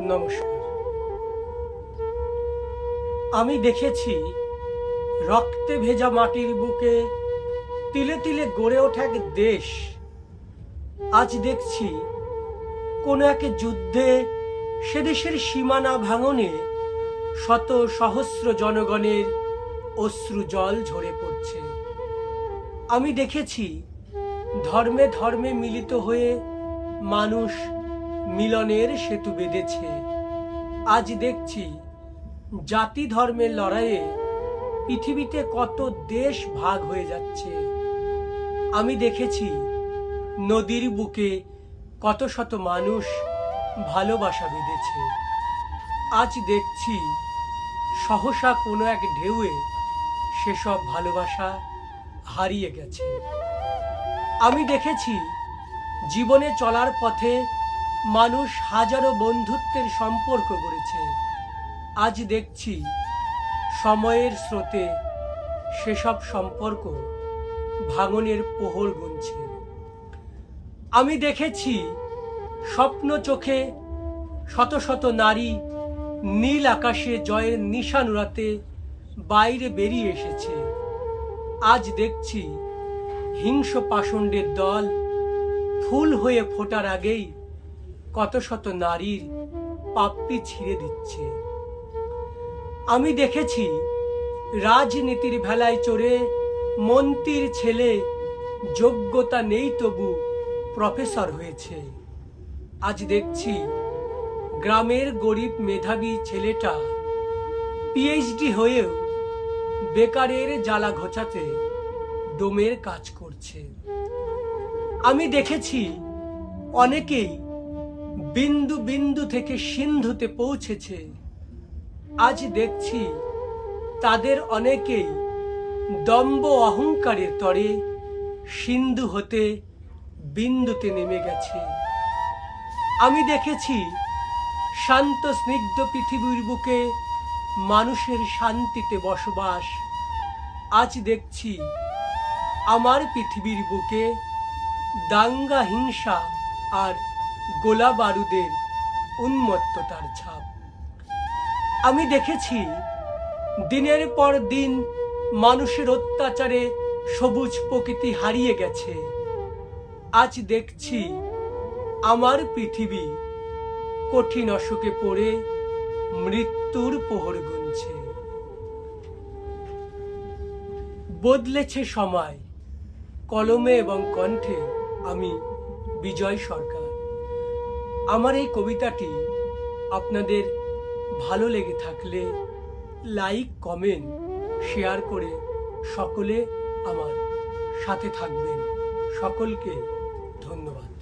নমস্কার। আমি দেখেছি রক্তে ভেজা মাটির বুকে তিলে তিলে গড়ে ওঠা এক দেশ। আজ দেখছি কোনো এক যুদ্ধে সে দেশের সীমানা ভাঙনে শত সহস্র জনগণের অশ্রু জল ঝরে পড়ছে। আমি দেখেছি ধর্মে ধর্মে মিলিত হয়ে মানুষ মিলনের সেতু বেঁধেছে। আজ দেখছি জাতি ধর্মের লড়াইয়ে পৃথিবীতে কত দেশ ভাগ হয়ে যাচ্ছে। আমি দেখেছি নদীর বুকে কত শত মানুষ ভালোবাসা বেঁধেছে। আজ দেখছি সহসা কোনো এক ঢেউয়ে সেসব ভালোবাসা হারিয়ে গেছে। আমি দেখেছি জীবনে চলার পথে মানুষ হাজারো বন্ধুত্বের সম্পর্ক গড়েছে। আজ দেখছি সময়ের স্রোতে সেসব সম্পর্ক ভাঙনের পোহর গুনছে। আমি দেখেছি স্বপ্ন চোখে শত শত নারী নীল আকাশে জয়ের নিশান উড়াতে বাইরে বেরিয়ে এসেছে। আজ দেখছি হিংস্র পাষণ্ডের দল ফুল হয়ে ফোটার আগেই কত শত নারীর পাপ্পি ছিঁড়ে দিচ্ছে। আমি দেখেছি রাজনীতির ভেলায় চড়ে মন্ত্রীর ছেলে যোগ্যতা নেই তবু প্রফেসর হয়েছে। আজ দেখছি গ্রামের গরিব মেধাবী ছেলেটা পিএইচডি হয়েও বেকারের জ্বালা ঘোচাতে ডোমের কাজ করছে। আমি দেখেছি অনেকেই বিন্দু বিন্দু থেকে সিন্ধুতে পৌঁছেছে। আজ দেখছি তাদের অনেকেই দম্ভ অহংকারের তরে সিন্ধু হতে বিন্দুতে নেমে গেছে। আমি দেখেছি শান্ত স্নিগ্ধ পৃথিবীর বুকে মানুষের শান্তিতে বসবাস। আজ দেখছি আমার পৃথিবীর বুকে দাঙ্গা হিংসা আর গোলা বারুদের উন্মত্ততার ছাপ। আমি দেখেছি দিনের পর দিন মানুষের অত্যাচারে সবুজ প্রকৃতি হারিয়ে গেছে। আজ দেখছি আমার পৃথিবী কঠিন অসুখে পড়ে মৃত্যুর পোহর গুনছে। বদলেছে সময়, কলমে এবং কণ্ঠে আমি বিজয় সরকার। আমার এই কবিতাটি আপনাদের ভালো লেগে থাকলে লাইক, কমেন্ট, শেয়ার করে সকলে আমার সাথে থাকবেন। সকলকে ধন্যবাদ।